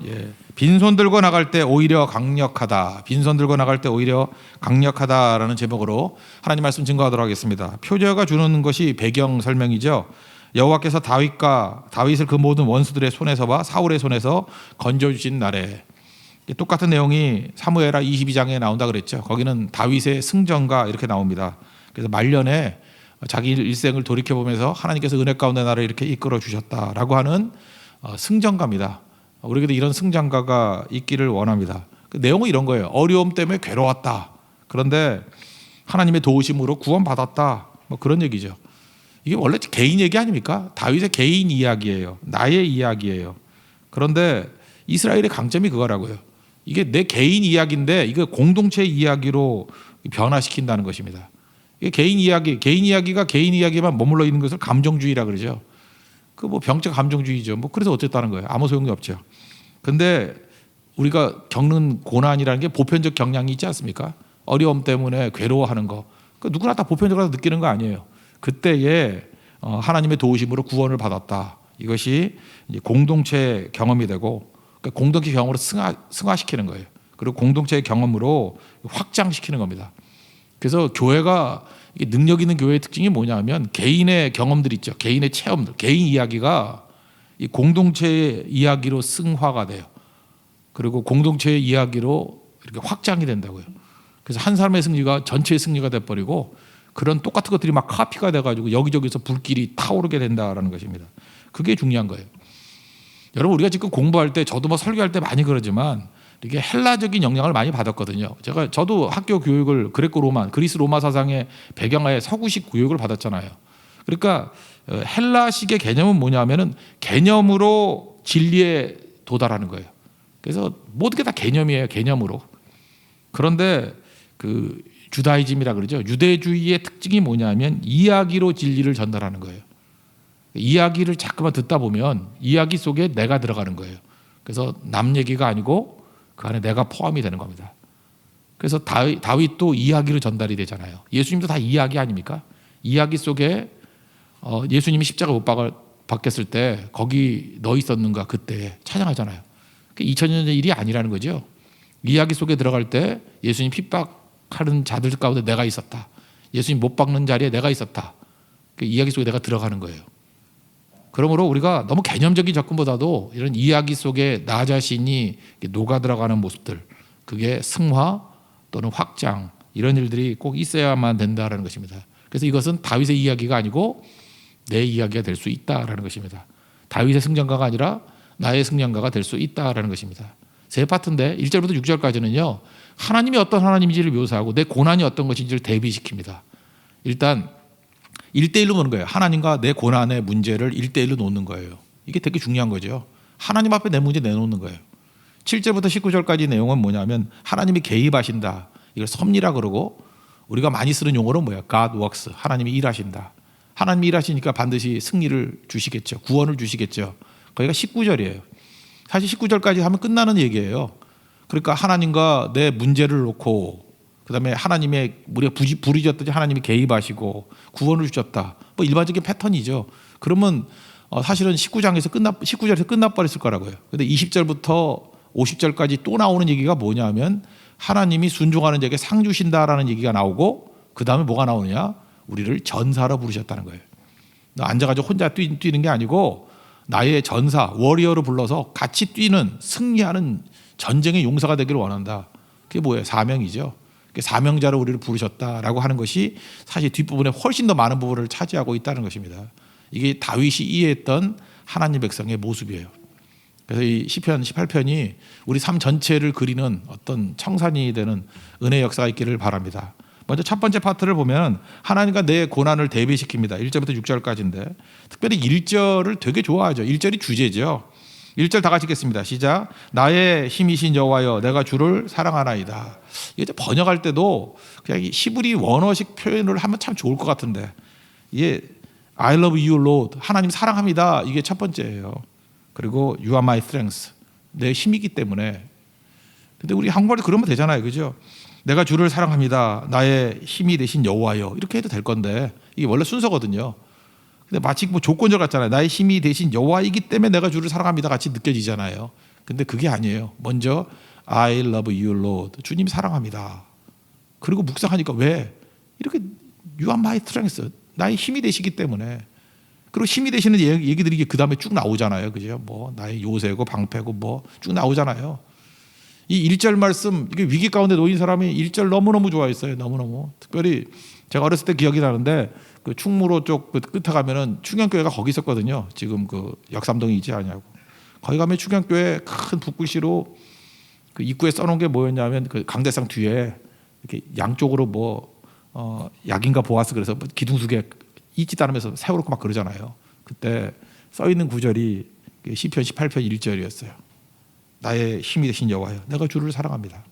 예. 빈손 들고 나갈 때 오히려 강력하다. 빈손 들고 나갈 때 오히려 강력하다라는 제목으로 하나님 말씀 증거하도록 하겠습니다. 표제가 주는 것이 배경 설명이죠. 여호와께서 다윗을 그 모든 원수들의 손에서와 사울의 손에서 건져주신 날에, 똑같은 내용이 사무엘하 22장에 나온다 그랬죠. 거기는 다윗의 승전가 이렇게 나옵니다. 그래서 말년에 자기 일생을 돌이켜보면서 하나님께서 은혜 가운데 나를 이렇게 이끌어 주셨다라고 하는 승전가입니다. 우리에게도 이런 승전가가 있기를 원합니다. 그 내용은 이런 거예요. 어려움 때문에 괴로웠다. 그런데 하나님의 도우심으로 구원받았다. 뭐 그런 얘기죠. 이게 원래 개인 얘기 아닙니까? 다윗의 개인 이야기예요. 나의 이야기예요. 그런데 이스라엘의 강점이 그거라고요. 이게 내 개인 이야기인데 이거 공동체 이야기로 변화시킨다는 것입니다. 이게 개인 이야기가 개인 이야기만 머물러 있는 것을 감정주의라 그러죠. 그 뭐 병적 감정주의죠. 뭐 그래서 어쨌다는 거예요. 아무 소용이 없죠. 근데 우리가 겪는 고난이라는 게 보편적 경향이 있지 않습니까? 어려움 때문에 괴로워하는 거. 그 누구나 다 보편적으로 느끼는 거 아니에요. 그때에 하나님의 도우심으로 구원을 받았다. 이것이 이제 공동체 경험이 되고, 그러니까 공동체 경험으로 승화시키는 거예요. 그리고 공동체의 경험으로 확장시키는 겁니다. 그래서 교회가 능력 있는 교회의 특징이 뭐냐면 개인의 경험들 있죠. 개인의 체험들, 개인 이야기가 이 공동체의 이야기로 승화가 돼요. 그리고 공동체의 이야기로 이렇게 확장이 된다고요. 그래서 한 사람의 승리가 전체의 승리가 돼버리고 그런 똑같은 것들이 막 카피가 돼가지고 여기저기서 불길이 타오르게 된다라는 것입니다. 그게 중요한 거예요. 여러분, 우리가 지금 공부할 때, 저도 뭐 설교할 때 많이 그러지만 이게 헬라적인 영향을 많이 받았거든요. 저도 학교 교육을 그리스 로마 사상의 배경하에 서구식 교육을 받았잖아요. 그러니까 헬라식의 개념은 뭐냐면은 개념으로 진리에 도달하는 거예요. 그래서 모든 게 다 개념이에요. 개념으로. 그런데 그 주다이즘이라 그러죠. 유대주의의 특징이 뭐냐면 이야기로 진리를 전달하는 거예요. 이야기를 자꾸만 듣다 보면 이야기 속에 내가 들어가는 거예요. 그래서 남 얘기가 아니고 그 안에 내가 포함이 되는 겁니다. 그래서 다윗도 이야기로 전달이 되잖아요. 예수님도 다 이야기 아닙니까? 이야기 속에 예수님이 십자가 못 박혔을 때 거기 너 있었는가 그때 찬양하잖아요. 2000년 전 일이 아니라는 거죠. 이야기 속에 들어갈 때 예수님 핍박하는 자들 가운데 내가 있었다. 예수님 못 박는 자리에 내가 있었다. 그 이야기 속에 내가 들어가는 거예요. 그러므로 우리가 너무 개념적인 접근보다도 이런 이야기 속에 나 자신이 녹아 들어가는 모습들, 그게 승화 또는 확장, 이런 일들이 꼭 있어야만 된다는 것입니다. 그래서 이것은 다윗의 이야기가 아니고 내 이야기가 될 수 있다라는 것입니다. 다윗의 승전가가 아니라 나의 승전가가 될 수 있다라는 것입니다. 세 파트인데 1절부터 6절까지는요, 하나님이 어떤 하나님인지를 묘사하고 내 고난이 어떤 것인지를 대비시킵니다. 일단 1대1로 놓는 거예요. 하나님과 내 고난의 문제를 1대1로 놓는 거예요. 이게 되게 중요한 거죠. 하나님 앞에 내 문제 내놓는 거예요. 7절부터 19절까지 내용은 뭐냐면 하나님이 개입하신다. 이걸 섭리라 그러고, 우리가 많이 쓰는 용어로 뭐야? God works. 하나님이 일하신다. 하나님이 일하시니까 반드시 승리를 주시겠죠. 구원을 주시겠죠. 거기가 19절이에요. 사실 19절까지 하면 끝나는 얘기예요. 그러니까 하나님과 내 문제를 놓고, 그다음에 하나님의 우리가 부르짖었더니 하나님이 개입하시고 구원을 주셨다. 뭐 일반적인 패턴이죠. 그러면 사실은 19절에서 끝나버렸을 거라고요. 근데 20절부터 50절까지 또 나오는 얘기가 뭐냐면 하나님이 순종하는 자에게 상 주신다라는 얘기가 나오고, 그다음에 뭐가 나오느냐? 우리를 전사로 부르셨다는 거예요. 앉아가지고 혼자 뛰는 게 아니고 나의 전사, 워리어로 불러서 같이 뛰는, 승리하는 전쟁의 용사가 되기를 원한다. 그게 뭐예요? 사명이죠. 사명자로 우리를 부르셨다라고 하는 것이 사실 뒷부분에 훨씬 더 많은 부분을 차지하고 있다는 것입니다. 이게 다윗이 이해했던 하나님 백성의 모습이에요. 그래서 이 시편 18편이 우리 삶 전체를 그리는 어떤 청산이 되는 은혜의 역사가 있기를 바랍니다. 먼저 첫 번째 파트를 보면 하나님과 내 고난을 대비시킵니다. 1절부터 6절까지인데 특별히 1절을 되게 좋아하죠. 1절이 주제죠. 1절 다 같이 읽겠습니다. 시작. 나의 힘이신 여호와여, 내가 주를 사랑하나이다. 이게 번역할 때도 그냥 히브리 원어식 표현을 하면 참 좋을 것 같은데, 이게 I love you, Lord. 하나님 사랑합니다. 이게 첫 번째예요. 그리고 You are my strength. 내 힘이기 때문에. 근데 우리 한국말도 그러면 되잖아요, 그죠? 내가 주를 사랑합니다. 나의 힘이 되신 여호와여. 이렇게 해도 될 건데 이게 원래 순서거든요. 근데 마치 뭐 조건절 같잖아요. 나의 힘이 되신 여호와이기 때문에 내가 주를 사랑합니다 같이 느껴지잖아요. 근데 그게 아니에요. 먼저 I love you, Lord. 주님 사랑합니다. 그리고 묵상하니까 왜 이렇게 You are my strength. 나의 힘이 되시기 때문에. 그리고 힘이 되시는 얘기들이 이게 그 다음에 쭉 나오잖아요. 그죠? 뭐 나의 요새고 방패고 뭐 쭉 나오잖아요. 이 1절 말씀, 이게 위기 가운데 놓인 사람이 1절 너무너무 좋아했어요. 너무너무. 특별히 제가 어렸을 때 기억이 나는데 그 충무로 쪽 끝에 가면은 충영교회가 거기 있었거든요. 지금 그 역삼동이 있지 않냐고. 거기 가면 충영교회 큰 붓글씨로 그 입구에 써놓은 게 뭐였냐면 그 강대상 뒤에 이렇게 양쪽으로 뭐 약인가 보아스 그래서 기둥수개 잊지도 않으면서 세워놓고 막 그러잖아요. 그때 써 있는 구절이 시편 18편 1절이었어요. 나의 힘이 되신 여호와여, 내가 주를 사랑합니다.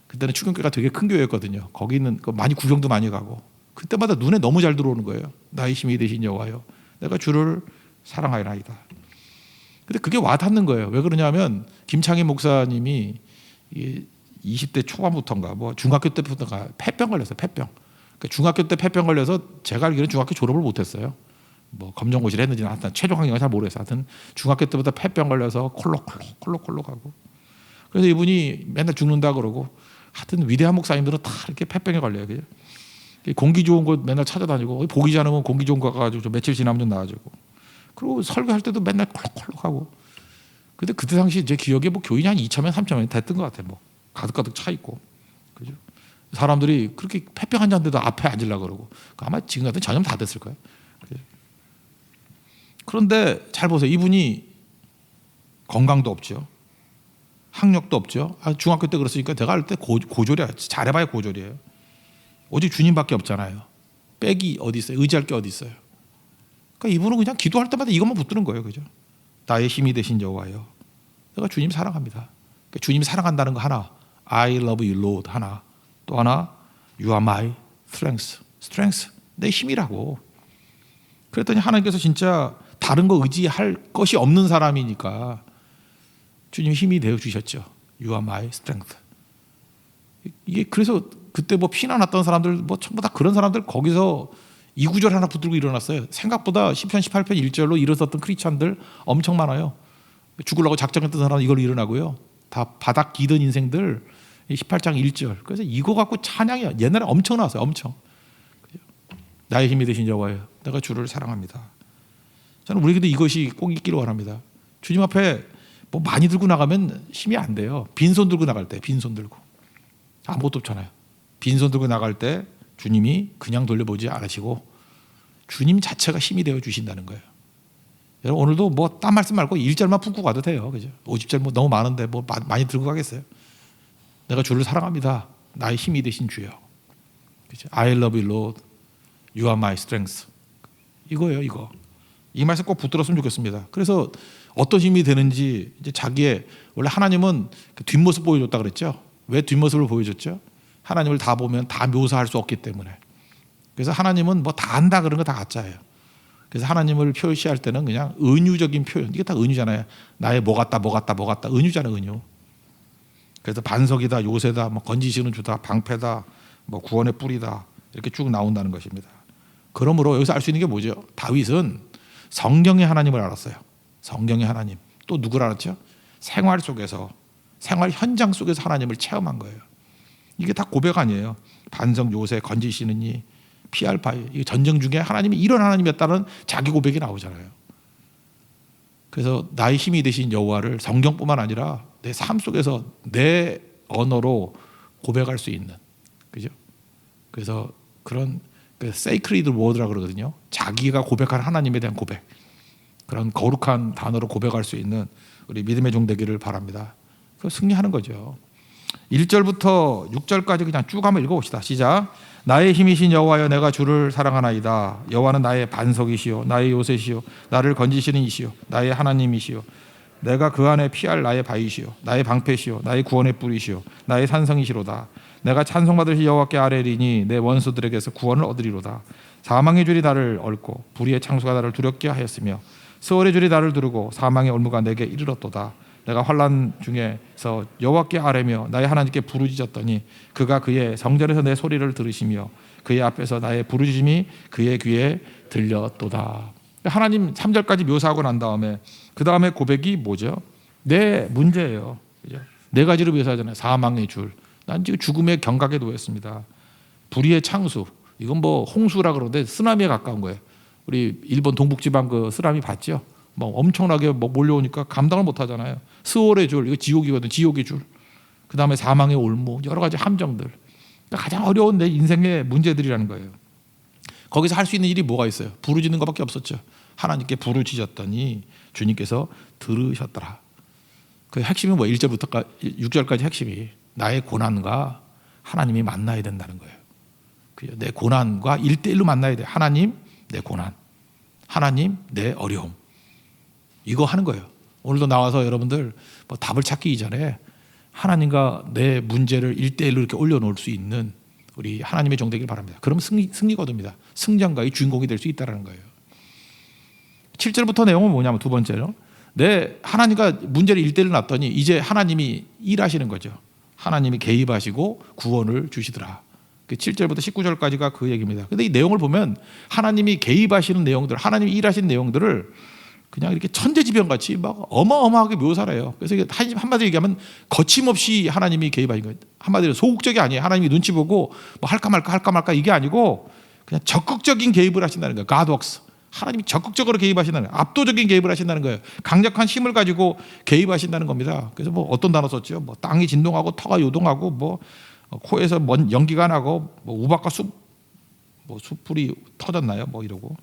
그때는 충영교회가 되게 큰 교회였거든요. 거기는 많이 구경도 많이 가고 그때마다 눈에 너무 잘 들어오는 거예요. 나의 힘이 되신 여호와여, 내가 주를 사랑하나이다. 근데 그게 와닿는 거예요. 왜 그러냐면 김창희 목사님이 20대 초반부터인가 뭐 중학교 때부터가 폐병 걸렸어요. 폐병. 그러니까 중학교 때 폐병 걸려서 제가 알기로는 중학교 졸업을 못했어요. 뭐 검정고시를 했는지는 하여튼 최종 학력을 잘 모르겠어요. 하여튼 중학교 때부터 폐병 걸려서 콜록콜록 하고 그래서 이분이 맨날 죽는다 그러고 하여튼 위대한 목사님들은 다 이렇게 폐병에 걸려요. 그죠? 공기 좋은 곳 맨날 찾아다니고 보기 않으면 공기 좋은 거 가지고 좀 며칠 지나면 좀 나아지고 그리고 설교할 때도 맨날 콜록콜록하고 근데 그때 당시 제 기억에 뭐 교인이 한 2,000명 3,000명 됐던 것 같아요. 뭐 가득가득 차 있고 그죠? 사람들이 그렇게 폐병 환자인데도 앞에 앉으려고 그러고 아마 지금 같은 전염 다 됐을 거예요. 그죠? 그런데 잘 보세요. 이분이 건강도 없죠. 학력도 없죠. 중학교 때 그랬으니까 내가 할 때 고졸이야. 잘해봐야 고졸이에요. 오직 주님밖에 없잖아요. 백이 어디 있어요? 의지할 게 어디 있어요? 그러니까 이분은 그냥 기도할 때마다 이것만 붙드는 거예요. 그죠? 나의 힘이 되신 여호와여, 내가 주님 사랑합니다. 그러니까 주님 사랑한다는 거 하나, I love you, Lord 하나, 또 하나, You are my strength. strength, 내 힘이라고. 그랬더니 하나님께서 진짜 다른 거 의지할 것이 없는 사람이니까 주님 힘이 되어 주셨죠. You are my strength. 이게 그래서 그때 뭐 피나 났던 사람들 뭐 전부 다 그런 사람들 거기서 이 구절 하나 붙들고 일어났어요. 생각보다 시편 18편 1절로 일어섰던 크리스찬들 엄청 많아요. 죽으려고 작정했던 사람은 이걸로 일어나고요. 다 바닥 기던 인생들 18장 1절. 그래서 이거 갖고 찬양이야. 옛날에 엄청 나왔어요. 엄청. 나의 힘이 되신 여호와여, 내가 주를 사랑합니다. 저는 우리에게도 이것이 꼭 있기를 원합니다. 주님 앞에 뭐 많이 들고 나가면 힘이 안 돼요. 빈손 들고 나갈 때, 빈손 들고 아무것도 없잖아요. 빈손 들고 나갈 때 주님이 그냥 돌려보지 않으시고 주님 자체가 힘이 되어 주신다는 거예요. 여러분 오늘도 뭐 딴 말씀 말고 1절만 품고 가도 돼요. 그죠? 50절 뭐 너무 많은데 뭐 많이 들고 가겠어요. 내가 주를 사랑합니다. 나의 힘이 되신 주여. 그죠? I love you, Lord. You are my strength. 이거예요, 이거. 이 말씀 꼭 붙들었으면 좋겠습니다. 그래서 어떤 힘이 되는지 이제 자기의 원래 하나님은 뒷모습 보여줬다 그랬죠. 왜 뒷모습을 보여줬죠? 하나님을 다 보면 다 묘사할 수 없기 때문에. 그래서 하나님은 뭐 다 안다 그런 거 다 가짜예요. 그래서 하나님을 표시할 때는 그냥 은유적인 표현. 이게 다 은유잖아요. 나의 뭐 같다, 뭐 같다, 뭐 같다. 은유잖아요, 은유. 그래서 반석이다, 요새다, 뭐 건지시는 주다, 방패다, 뭐 구원의 뿌리다 이렇게 쭉 나온다는 것입니다. 그러므로 여기서 알 수 있는 게 뭐죠? 다윗은 성경의 하나님을 알았어요. 성경의 하나님. 또 누구를 알았죠? 생활 속에서, 생활 현장 속에서 하나님을 체험한 거예요. 이게 다 고백 아니에요. 반석 요새 건지시는 이 피할 바위. 이 전쟁 중에 하나님이 이런 하나님이었다는 자기 고백이 나오잖아요. 그래서 나의 힘이 되신 여호와를 성경뿐만 아니라 내 삶 속에서 내 언어로 고백할 수 있는, 그죠? 그래서 그런 sacred word라고 그러거든요. 자기가 고백한 하나님에 대한 고백, 그런 거룩한 단어로 고백할 수 있는 우리 믿음의 종 되기를 바랍니다. 그 승리하는 거죠. 1절부터 6절까지 그냥 쭉 한번 읽어봅시다. 시작. 나의 힘이신 여호와여, 내가 주를 사랑하나이다. 여호와는 나의 반석이시요 나의 요새시요 나를 건지시는 이시요 나의 하나님이시요 내가 그 안에 피할 나의 바위시요 나의 방패시요 나의 구원의 뿌리시요 나의 산성이시로다. 내가 찬송받으실 여호와께 아뢰리니 내 원수들에게서 구원을 얻으리로다. 사망의 줄이 나를 얽고 불의의 창수가 나를 두렵게 하였으며 스월의 줄이 나를 두르고 사망의 올무가 내게 이르렀도다. 내가 환난 중에서 여호와께 아뢰며 나의 하나님께 부르짖었더니 그가 그의 성전에서 내 소리를 들으시며 그의 앞에서 나의 부르짖음이 그의 귀에 들렸도다. 하나님 3절까지 묘사하고 난 다음에 그 다음에 고백이 뭐죠? 내 문제예요. 그죠? 네 가지를 위해서 하잖아요. 사망의 줄. 난 지금 죽음의 경각에 놓였습니다. 불의의 창수. 이건 뭐 홍수라 그러는데 쓰나미에 가까운 거예요. 우리 일본 동북지방 그 쓰나미 봤죠? 뭐 엄청나게 뭐 몰려오니까 감당을 못 하잖아요. 스월의 줄, 이거 지옥이거든. 지옥의 줄. 그 다음에 사망의 올무, 여러 가지 함정들. 그러니까 가장 어려운 내 인생의 문제들이라는 거예요. 거기서 할 수 있는 일이 뭐가 있어요? 부르짖는 것밖에 없었죠. 하나님께 부르짖었더니 주님께서 들으셨더라. 그 핵심이 뭐 1절부터 6절까지 핵심이 나의 고난과 하나님이 만나야 된다는 거예요. 내 고난과 1대1로 만나야 돼. 하나님, 내 고난. 하나님, 내 어려움. 이거 하는 거예요. 오늘도 나와서 여러분들 뭐 답을 찾기 이전에 하나님과 내 문제를 1대1로 이렇게 올려놓을 수 있는 우리 하나님의 종 되길 바랍니다. 그러면 승리가 됩니다. 승전가의 주인공이 될 수 있다는 거예요. 7절부터 내용은 뭐냐면 두 번째로 내 하나님과 문제를 1대1로 놨더니 이제 하나님이 일하시는 거죠. 하나님이 개입하시고 구원을 주시더라. 7절부터 19절까지가 그 얘기입니다. 근데 이 내용을 보면 하나님이 개입하시는 내용들, 하나님이 일하시는 내용들을 그냥 이렇게 천재지변같이 막 어마어마하게 묘사를 해요. 그래서 한마디로 얘기하면 거침없이 하나님이 개입하신 거예요. 한마디로 소극적이 아니에요. 하나님이 눈치 보고 뭐 할까 말까 이게 아니고 그냥 적극적인 개입을 하신다는 거예요. God works. 하나님이 적극적으로 개입하신다는 거예요. 압도적인 개입을 하신다는 거예요. 강력한 힘을 가지고 개입하신다는 겁니다. 그래서 뭐 어떤 단어 썼죠? 뭐 땅이 진동하고 터가 요동하고 뭐 코에서 연기가 나고 뭐 우박과 숯불이 터졌나요? 뭐 이러고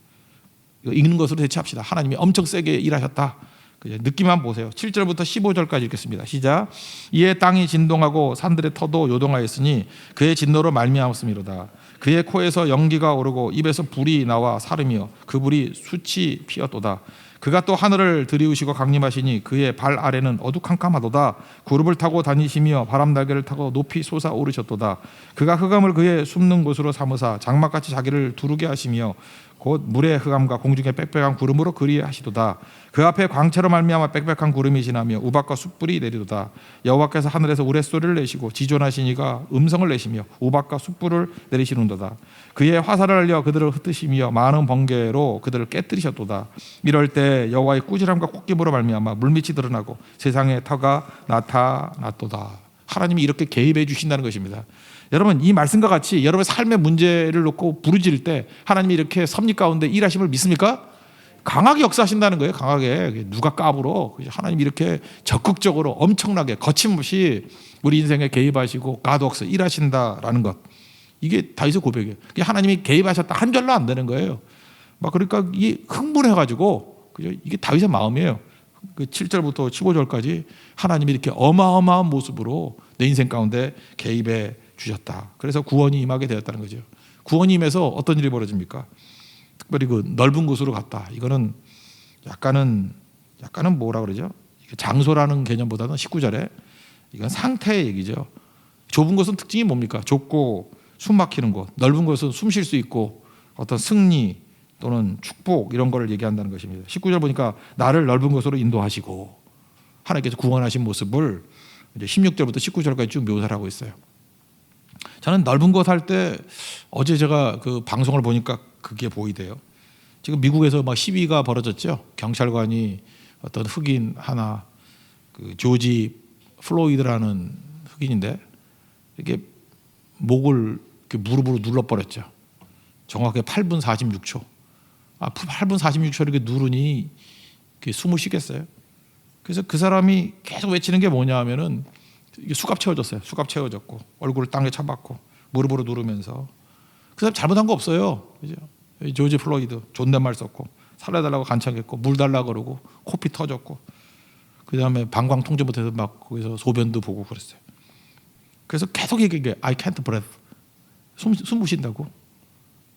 이거 읽는 것으로 대체합시다. 하나님이 엄청 세게 일하셨다. 느낌만 보세요. 7절부터 15절까지 읽겠습니다. 시작. 이에 땅이 진동하고 산들의 터도 요동하였으니 그의 진노로 말미암았음이로다. 그의 코에서 연기가 오르고 입에서 불이 나와 사르며 그 불이 숯이 피었도다. 그가 또 하늘을 들이우시고 강림하시니 그의 발 아래는 어두캄캄하도다. 구름을 타고 다니시며 바람 날개를 타고 높이 솟아오르셨도다. 그가 흑암을 그의 숨는 곳으로 삼으사 장막같이 자기를 두르게 하시며 곧 물의 흑암과 공중의 빽빽한 구름으로 그리하시도다. 그 앞에 광채로 말미암아 빽빽한 구름이 지나며 우박과 숯불이 내리도다. 여호와께서 하늘에서 우레소리를 내시고 지존하신 이가 음성을 내시며 우박과 숯불을 내리시는도다. 그의 화살을 알려 그들을 흩으시며 많은 번개로 그들을 깨뜨리셨도다. 이럴 때 여호와의 꾸지람과 콧김으로 말미암아 물밑이 드러나고 세상에 터가 나타났도다. 하나님이 이렇게 개입해 주신다는 것입니다. 여러분 이 말씀과 같이 여러분의 삶의 문제를 놓고 부르짖을 때 하나님이 이렇게 섭리 가운데 일하심을 믿습니까? 강하게 역사하신다는 거예요. 강하게. 누가 까불어. 하나님이 이렇게 적극적으로 엄청나게 거침없이 우리 인생에 개입하시고 가독스 일하신다라는 것. 이게 다윗의 고백이에요. 하나님이 개입하셨다 한 절로 안 되는 거예요. 막 그러니까 이게 흥분해가지고 이게 다윗의 마음이에요. 7절부터 15절까지 하나님이 이렇게 어마어마한 모습으로 내 인생 가운데 개입해 주셨다. 그래서 구원이 임하게 되었다는 거죠. 구원이 임해서 어떤 일이 벌어집니까? 특별히 그 넓은 곳으로 갔다. 이거는 약간은 뭐라 그러죠? 장소라는 개념보다는 19절에 이건 상태의 얘기죠. 좁은 곳은 특징이 뭡니까? 좁고 숨 막히는 곳. 넓은 곳은 숨 쉴 수 있고 어떤 승리 또는 축복 이런 거를 얘기한다는 것입니다. 19절 보니까 나를 넓은 곳으로 인도하시고 하나님께서 구원하신 모습을 이제 16절부터 19절까지 쭉 묘사를 하고 있어요. 저는 넓은 곳 할 때 어제 제가 그 방송을 보니까 그게 보이대요. 지금 미국에서 막 시위가 벌어졌죠. 경찰관이 어떤 흑인 하나 그 조지 플로이드라는 흑인인데 이게 목을 무릎으로 눌러버렸죠. 정확하게 8분 46초. 8분 46초 이렇게 누르니 숨을 쉬겠어요. 그래서 그 사람이 계속 외치는 게 뭐냐 하면은 이게 수갑 채워졌어요. 수갑 채워졌고 얼굴을 땅에 쳐박고 무릎으로 누르면서 그 사람 잘못한 거 없어요. 그죠? 조지 플로이드 존댓말 썼고 살려달라고 간청했고 물 달라고 그러고 코피 터졌고 그 다음에 방광 통제 못해서 막 거기서 소변도 보고 그랬어요. 그래서 계속 얘기해. I can't breathe. 숨 못 쉰다고.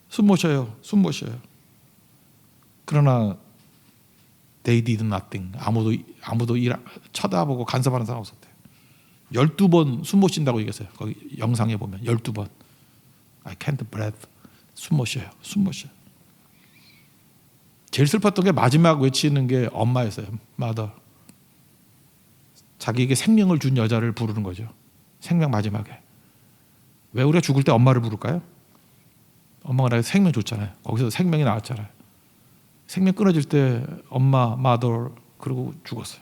숨 못 쉬어요. 그러나 they did nothing. 아무도 쳐다보고 간섭하는 사람 없었대요. 12번 숨 못 쉰다고 얘기했어요. 거기 영상에 보면 12번. I can't breathe. 숨 못 쉬어요. 제일 슬펐던 게 마지막 외치는 게 엄마였어요. mother. 자기에게 생명을 준 여자를 부르는 거죠. 생명 마지막에. 왜 우리가 죽을 때 엄마를 부를까요? 엄마가 나에게 생명 줬잖아요. 거기서 생명이 나왔잖아요. 생명 끊어질 때 엄마, mother 그러고 죽었어요.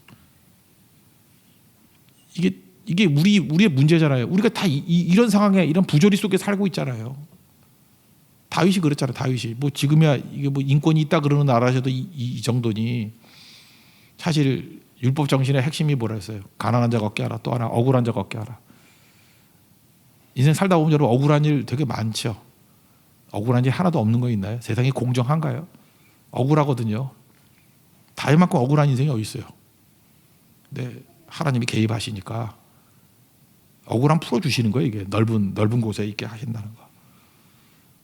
이게 우리의 문제잖아요. 우리가 다 이런 상황에 이런 부조리 속에 살고 있잖아요. 다윗이 그랬잖아요. 다윗이 뭐 지금이야 이게 뭐 인권이 있다 그러는 나라에서도 이 정도니 사실 율법 정신의 핵심이 뭐라 했어요? 가난한 자가 얻게 하라. 또 하나 억울한 자가 얻게 하라. 인생 살다 보면 여러분 억울한 일 되게 많죠. 억울한 일 하나도 없는 거 있나요? 세상이 공정한가요? 억울하거든요. 다윗만큼 억울한 인생이 어디 있어요? 네, 하나님이 개입하시니까 억울함 풀어주시는 거예요. 이게 넓은 곳에 있게 하신다는 거.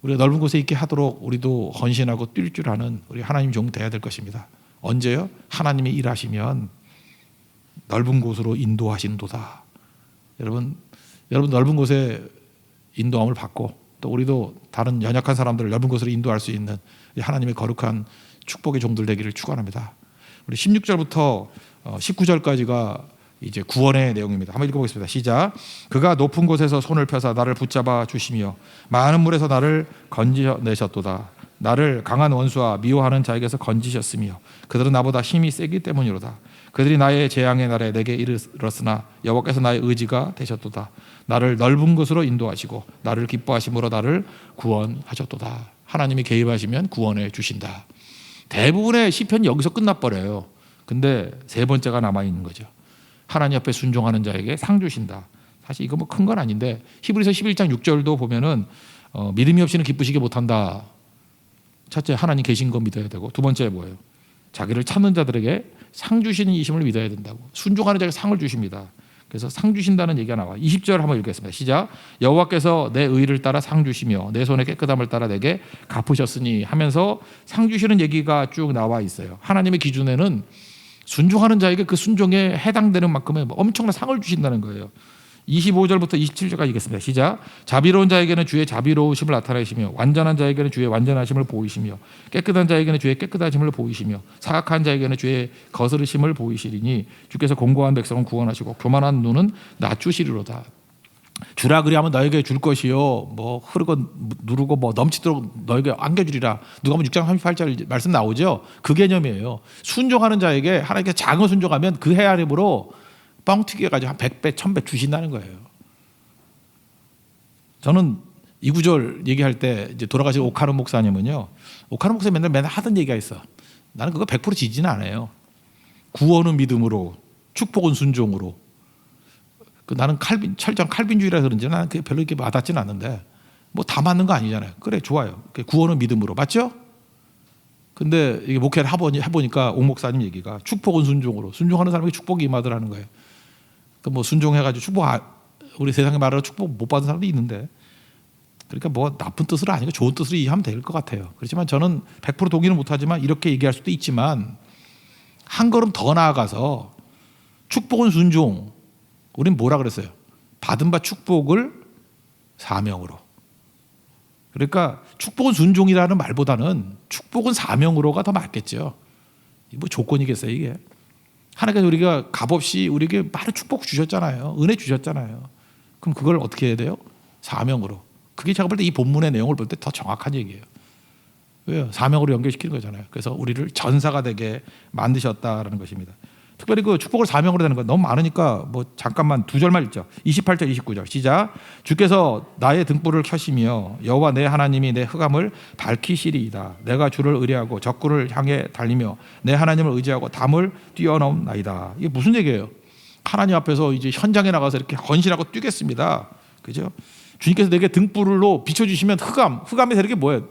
우리가 넓은 곳에 있게 하도록 우리도 헌신하고 뛸 줄 아는 우리 하나님 종 돼야 될 것입니다. 언제요? 하나님이 일하시면 넓은 곳으로 인도하신도다. 여러분 넓은 곳에 인도함을 받고 또 우리도 다른 연약한 사람들을 넓은 곳으로 인도할 수 있는 하나님의 거룩한 축복의 종들 되기를 축원합니다. 우리 16절부터 19절까지가 이제 구원의 내용입니다. 한번 읽어보겠습니다. 시작. 그가 높은 곳에서 손을 펴사 나를 붙잡아 주시며 많은 물에서 나를 건지내셨도다. 나를 강한 원수와 미워하는 자에게서 건지셨으며 그들은 나보다 힘이 세기 때문이로다. 그들이 나의 재앙의 날에 내게 이르렀으나 여호와께서 나의 의지가 되셨도다. 나를 넓은 곳으로 인도하시고 나를 기뻐하심으로 나를 구원하셨도다. 하나님이 개입하시면 구원해 주신다. 대부분의 시편이 여기서 끝나버려요. 근데 세 번째가 남아있는 거죠. 하나님 앞에 순종하는 자에게 상 주신다. 사실 이거 뭐 큰 건 아닌데 히브리서 11장 6절도 보면은 믿음이 없이는 기쁘시게 못한다. 첫째 하나님 계신 거 믿어야 되고 두 번째 뭐예요? 자기를 찾는 자들에게 상 주시는 이심을 믿어야 된다고. 순종하는 자에게 상을 주십니다. 그래서 상 주신다는 얘기가 나와. 20절 한번 읽겠습니다. 시작. 여호와께서 내 의를 따라 상 주시며 내 손의 깨끗함을 따라 내게 갚으셨으니 하면서 상 주시는 얘기가 쭉 나와 있어요. 하나님의 기준에는 순종하는 자에게 그 순종에 해당되는 만큼의 엄청난 상을 주신다는 거예요. 25절부터 27절까지 읽겠습니다. 시작. 자비로운 자에게는 주의 자비로우심을 나타내시며 완전한 자에게는 주의 완전하심을 보이시며 깨끗한 자에게는 주의 깨끗하심을 보이시며 사악한 자에게는 주의 거스르심을 보이시리니 주께서 공고한 백성은 구원하시고 교만한 눈은 낮추시리로다. 주라 그리하면 너에게 줄 것이요 뭐 흐르고 누르고 뭐 넘치도록 너에게 안겨주리라. 누가복음 6장 38절 말씀 나오죠. 그 개념이에요. 순종하는 자에게 하나님께 작은 순종하면 그 헤아림으로 뻥튀기 해가지고 한 100배 1000배 주신다는 거예요. 저는 이 구절 얘기할 때 이제 돌아가신 오카노 목사님은요, 오카노 목사님 맨날 하던 얘기가 있어. 나는 그거 100% 지지는 않아요. 구원은 믿음으로, 축복은 순종으로. 나는 철저한 칼빈주의라 그런지 나는 그게 별로 이렇게 와닿지는 않는데 뭐 다 맞는 거 아니잖아요. 그래 좋아요. 구원은 믿음으로 맞죠? 근데 이게 목회를 해보니까 오 목사님 얘기가 축복은 순종으로, 순종하는 사람에게 축복이 임하더라는 거예요. 뭐 순종해가지고 우리 세상에 말하는 축복 못 받은 사람도 있는데, 그러니까 뭐 나쁜 뜻으로 아니고 좋은 뜻으로 이해하면 될 것 같아요. 그렇지만 저는 100% 동의는 못하지만 이렇게 얘기할 수도 있지만 한 걸음 더 나아가서 축복은 순종. 우린 뭐라 그랬어요? 받은 바 축복을 사명으로. 그러니까 축복은 순종이라는 말보다는 축복은 사명으로가 더 맞겠죠. 뭐 조건이겠어요 이게. 하나님께서 우리가 값없이 우리에게 많은 축복 주셨잖아요. 은혜 주셨잖아요. 그럼 그걸 어떻게 해야 돼요? 사명으로. 그게 제가 볼 때 이 본문의 내용을 볼 때 더 정확한 얘기예요. 왜요? 사명으로 연결시키는 거잖아요. 그래서 우리를 전사가 되게 만드셨다라는 것입니다. 특별히 그 축복을 사명으로 되는 거 너무 많으니까 뭐 잠깐만 두 절만 읽죠. 28절 29절 시작. 주께서 나의 등불을 켜시며 여호와 내 하나님이 내 흑암을 밝히시리이다. 내가 주를 의뢰하고 적군을 향해 달리며 내 하나님을 의지하고 담을 뛰어넘나이다. 이게 무슨 얘기예요? 하나님 앞에서 이제 현장에 나가서 이렇게 헌신하고 뛰겠습니다. 그죠? 주님께서 내게 등불로 비춰주시면 흑암에 되는 게 뭐예요?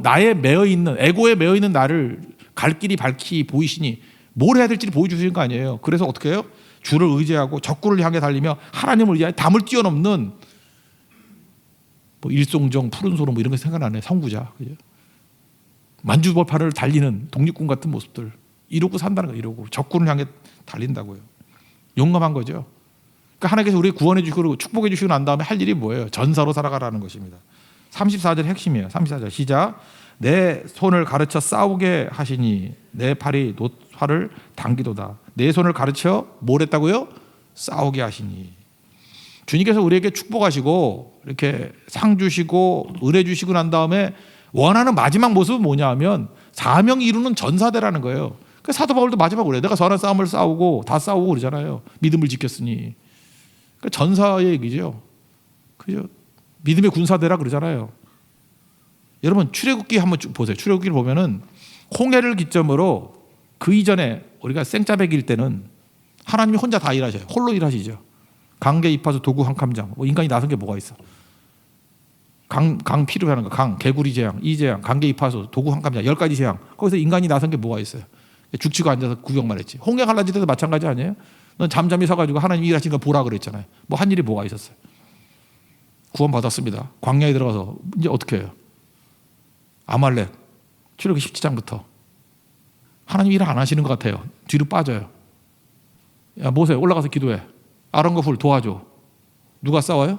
나의 매어있는 에고에 매어있는 나를 갈 길이 밝히 보이시니 뭘 해야 될지 보여주시는 거 아니에요. 그래서 어떻게 해요? 주를 의지하고 적군을 향해 달리며 하나님을 위하여 담을 뛰어넘는 뭐 일송정 푸른 소름 뭐 이런 거 생각나네. 선구자. 그죠? 만주벌판을 달리는 독립군 같은 모습들 이러고 산다는 거예요. 이러고 적군을 향해 달린다고요. 용감한 거죠. 그러니까 하나님께서 우리 구원해 주시고 축복해 주시고 난 다음에 할 일이 뭐예요? 전사로 살아가라는 것입니다. 34절 핵심이에요. 34절 시작. 내 손을 가르쳐 싸우게 하시니 내 팔이 노화를 당기도다. 내 손을 가르쳐 뭘 했다고요? 싸우게 하시니. 주님께서 우리에게 축복하시고 이렇게 상 주시고 은혜 주시고 난 다음에 원하는 마지막 모습은 뭐냐 하면 사명 이루는 전사대라는 거예요. 그 사도 바울도 마지막 그래. 내가 선한 싸움을 싸우고 다 싸우고 그러잖아요. 믿음을 지켰으니. 그 전사의 얘기죠. 그죠? 믿음의 군사대라 그러잖아요. 여러분 출애굽기 한번 쭉 보세요. 출애굽기를 보면은 홍해를 기점으로 그 이전에 우리가 생짜배기일 때는 하나님이 혼자 다 일하셔요. 홀로 일하시죠. 강계 이파수 도구 한 캄장. 뭐 인간이 나선 게 뭐가 있어? 강 피로 하는 거. 강 개구리 재앙, 이 재앙, 강계 이파수 도구 한 캄장 10가지 재앙. 거기서 인간이 나선 게 뭐가 있어요? 죽치고 앉아서 구경만 했지. 홍해 갈라질 때도 마찬가지 아니에요? 넌 잠잠히 서가지고 하나님 일하시는 거 보라 그랬잖아요. 뭐 한 일이 뭐가 있었어요? 구원 받았습니다. 광야에 들어가서 이제 어떻게 해요? 아말렉 출애굽기 17장부터 하나님 일 안 하시는 것 같아요. 뒤로 빠져요. 야 모세 올라가서 기도해. 아론과 훌 도와줘. 누가 싸워요?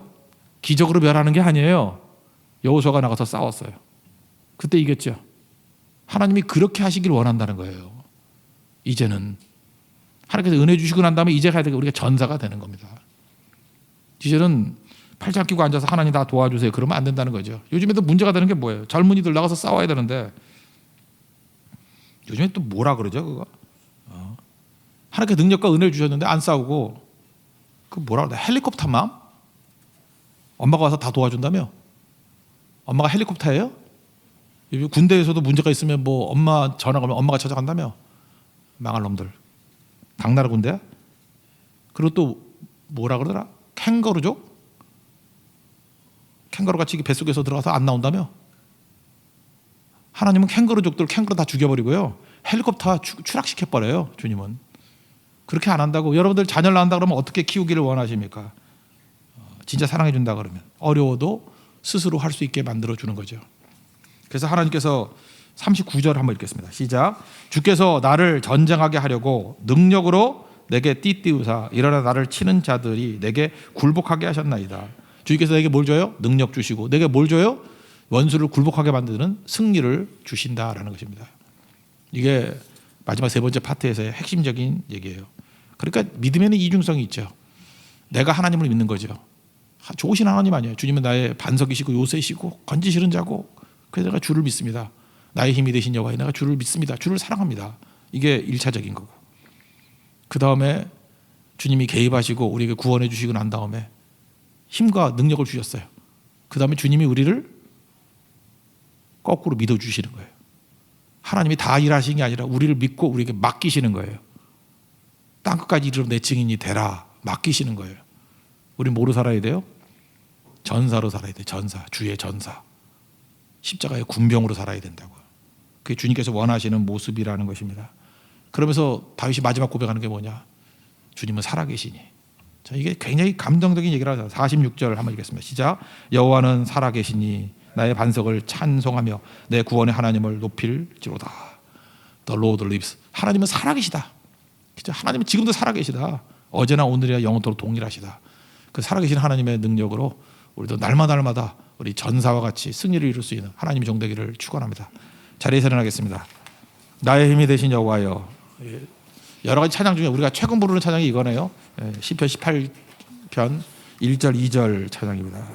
기적으로 멸하는 게 아니에요. 여호수아가 나가서 싸웠어요. 그때 이겼죠. 하나님이 그렇게 하시길 원한다는 거예요. 이제는 하나님께서 은혜 주시고 난 다음에 이제 가야 되게 우리가 전사가 되는 겁니다. 이제는 팔짱 끼고 앉아서 하나님 다 도와주세요. 그러면 안 된다는 거죠. 요즘에도 문제가 되는 게 뭐예요? 젊은이들 나가서 싸워야 되는데 요즘에 또 뭐라 그러죠 그거? 하나님께 능력과 은혜를 주셨는데 안 싸우고 그 뭐라 그래? 헬리콥터맘? 엄마가 와서 다 도와준다며? 엄마가 헬리콥터예요? 요즘 군대에서도 문제가 있으면 뭐 엄마 전화 걸면 엄마가 찾아간다며? 망할 놈들. 당나라 군대야? 그리고 또 뭐라 그러더라? 캥거루족? 캥거루같이 뱃속에서 들어가서 안 나온다며? 하나님은 캥거루족들 캥거루 다 죽여버리고요. 헬리콥터 추락시켜버려요. 주님은. 그렇게 안 한다고. 여러분들 자녀를 낳는다 그러면 어떻게 키우기를 원하십니까? 진짜 사랑해 준다 그러면 어려워도 스스로 할 수 있게 만들어주는 거죠. 그래서 하나님께서 39절 한번 읽겠습니다. 시작. 주께서 나를 전쟁하게 하려고 능력으로 내게 띠띠우사 일어나 나를 치는 자들이 내게 굴복하게 하셨나이다. 주께서 내게 뭘 줘요? 능력 주시고 내게 뭘 줘요? 원수를 굴복하게 만드는 승리를 주신다라는 것입니다. 이게 마지막 세 번째 파트에서의 핵심적인 얘기예요. 그러니까 믿음에는 이중성이 있죠. 내가 하나님을 믿는 거죠. 좋으신 하나님 아니에요. 주님은 나의 반석이시고 요새이시고 건지시는 자고 그래서 내가 주를 믿습니다. 나의 힘이 되신 여호와여 내가 주를 믿습니다. 주를 사랑합니다. 이게 1차적인 거고 그 다음에 주님이 개입하시고 우리에게 구원해 주시고 난 다음에 힘과 능력을 주셨어요. 그 다음에 주님이 우리를 거꾸로 믿어주시는 거예요. 하나님이 다 일하시는 게 아니라 우리를 믿고 우리에게 맡기시는 거예요. 땅끝까지 이르러 내 증인이 되라 맡기시는 거예요. 우리 뭐로 살아야 돼요? 전사로 살아야 돼요. 전사, 주의 전사. 십자가의 군병으로 살아야 된다고요. 그게 주님께서 원하시는 모습이라는 것입니다. 그러면서 다윗이 마지막 고백하는 게 뭐냐? 주님은 살아계시니. 자, 이게 굉장히 감동적인 얘기를 하죠. 46절 한번 읽겠습니다. 시작. 여호와는 살아계시니 나의 반석을 찬송하며 내 구원의 하나님을 높일지로다. The Lord lives. 하나님은 살아계시다. 그렇죠? 하나님은 지금도 살아계시다. 어제나 오늘이나 영원토록 동일하시다. 그 살아계신 하나님의 능력으로 우리도 날마다 우리 전사와 같이 승리를 이룰 수 있는 하나님의 종되기를 축원합니다. 자리에서 일어나겠습니다. 나의 힘이 되신 여호와여. 여러 가지 찬양 중에 우리가 최근 부르는 찬양이 이거네요. 시편 18편 1절 2절 찬양입니다.